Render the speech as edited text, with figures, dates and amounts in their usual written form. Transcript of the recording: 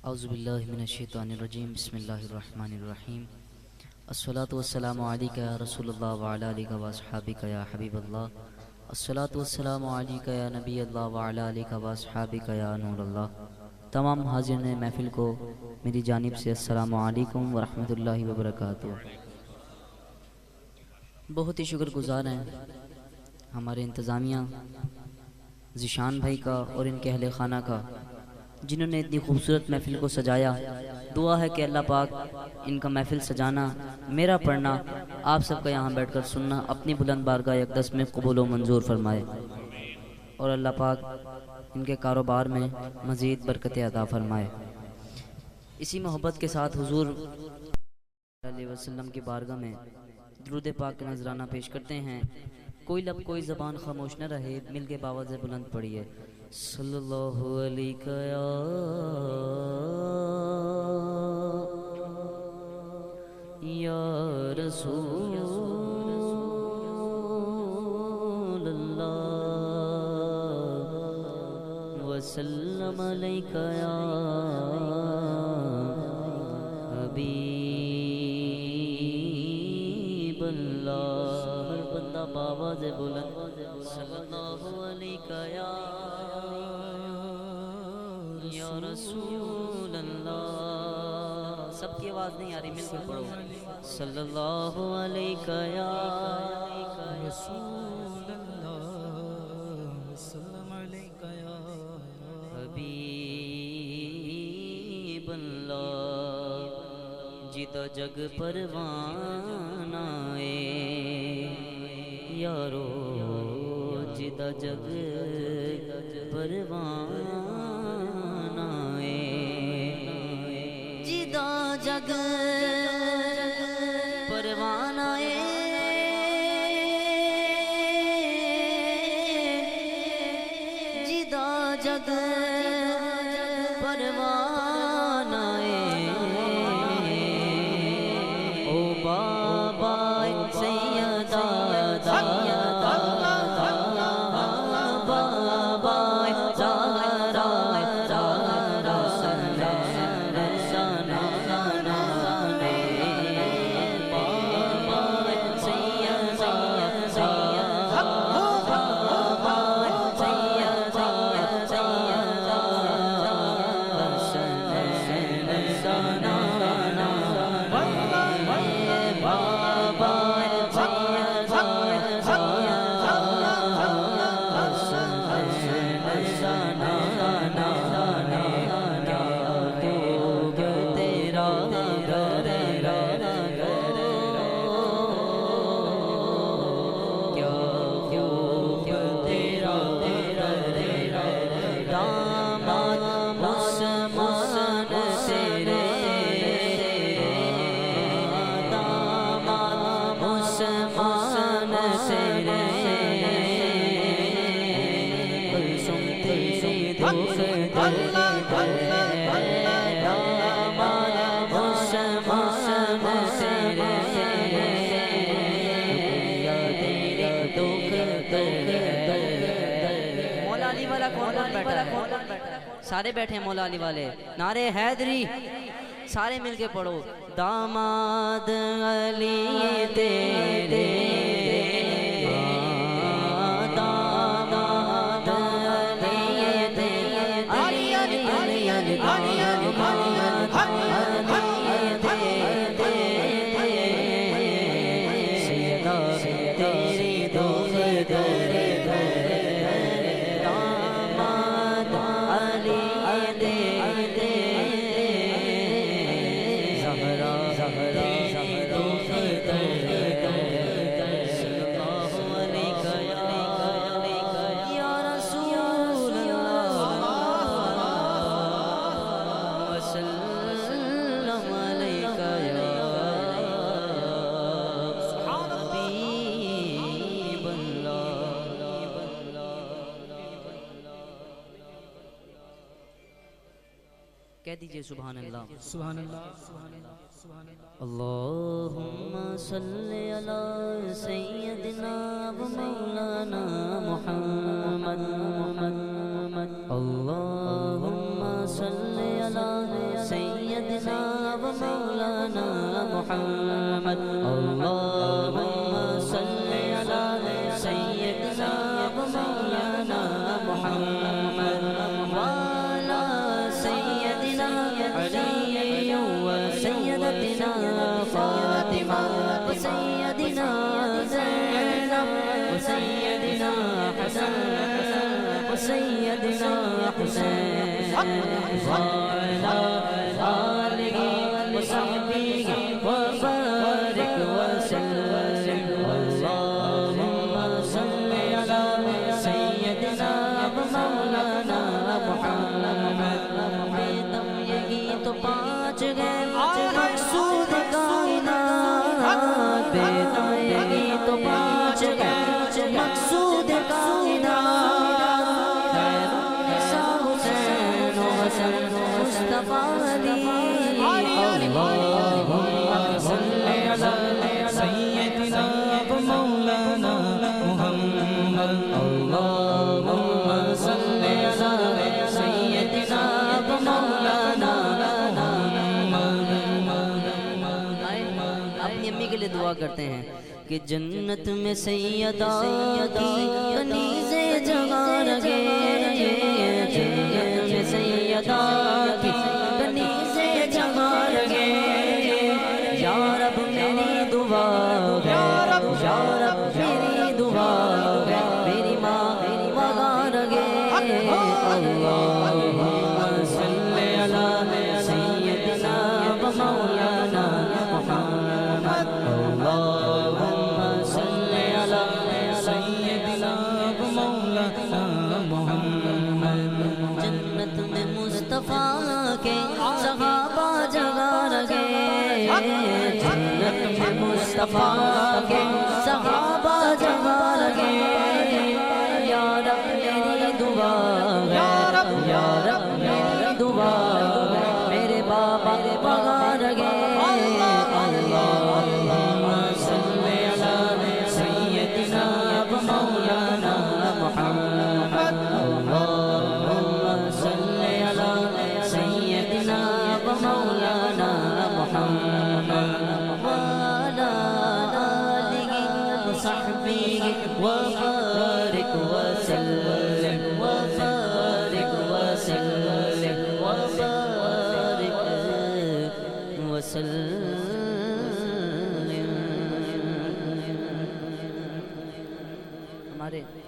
اعوذ باللہ من الشیطان الرجیم بسم اللہ الرحمن الرحیم الصلاۃ والسلام علیک یا رسول اللہ وعلی آلک واصحابک یا حبیب اللہ الصلاۃ والسلام علیک یا نبی اللہ وعلی آلک واصحابک یا نور اللہ۔ تمام حاضرین محفل کو میری جانب سے السلام علیکم ورحمۃ اللہ وبرکاتہ۔ بہت ہی شکر گزار ہیں ہمارے انتظامیہ ذیشان بھائی کا اور ان کے اہل خانہ کا، جنہوں نے اتنی خوبصورت محفل کو سجایا۔ دعا ہے کہ اللہ پاک ان کا محفل سجانا، میرا پڑھنا، آپ سب کا یہاں بیٹھ کر سننا اپنی بلند بارگاہ اقدس میں قبول و منظور فرمائے، اور اللہ پاک ان کے کاروبار میں مزید برکت عطا فرمائے۔ اسی محبت کے ساتھ حضور صلی اللہ علیہ وسلم کی بارگاہ میں درود پاک کا نذرانہ پیش کرتے ہیں۔ کوئی لب کوئی زبان خاموش نہ رہے، مل کے باواز بلند پڑھیے صلی اللہ علیہ یا رسول اللہ وسلم علیک یا حبیب اللہ۔ ہر بندہ باواز بلند صلی اللہ علیہ یا رسول اللہ۔ سب کی آواز نہیں آ رہی، مل کر پڑھو صلی اللہ علیہ یا رسول اللہ وسلم علیک یا حبیب اللہ۔ جدا جگ پروانہ یارو، جدا جگ پروانہ جدا جگ پروانہ جدا جگ پروانہ او بابا سیدہ مولا علی والا کون بیٹھا ہے؟ سارے بیٹھے ہیں مولا علی والے۔ نعرے حیدری سارے مل کے پڑھو داماد علی تیرے داماد علی تیرے علی علی علی علی علی کہہ دیجئے سبحان اللہ سبحان اللہ سبحان اللہ سبحان اللہ۔ اللہم صلی علی سیدنا و مولانا محمد۔ اللہم صلی علی مولانا محمد اللهم صل على سيدنا مولانا محمد وعلى سيدنا علي وسيدتنا فاطمة وسيدنا زينب وسيدنا حسن وسيدنا حسين وعلى آله وصحبه وبارك وسلم اللهم صل على سيدنا ومولانا محمد بیدم یہی تو پانچ گئے مقصود کائنات بیدم یہی تو پانچ گئے مقصود کائنات خیر النساء حسین و حسن مصطفیٰ علی اللہم صل علی سیدنا و مولانا محمد اللہم صل علی سیدنا و مولانا محمد اپنی امی کے لیے دعا کرتے ہیں کہ جنت میں سیدہ کی کنیزیں جگہ رکھے جنت میں سیدہ کی کنیزیں جگہ رکھے یا رب میری دعا ہے یا رب میری دعا ہے میری ماں وغا رکھے اللہم صل علی سیدنا و مولانا محمد اللہم صل علی سیدنا و مولانا محمد جنت میں مصطفیٰ کے صحابہ جگہ رکھے جنت میں مصطفیٰ کے صحابہ جگہ رکھے یا رب میری دعا ہے یا رب میری دعا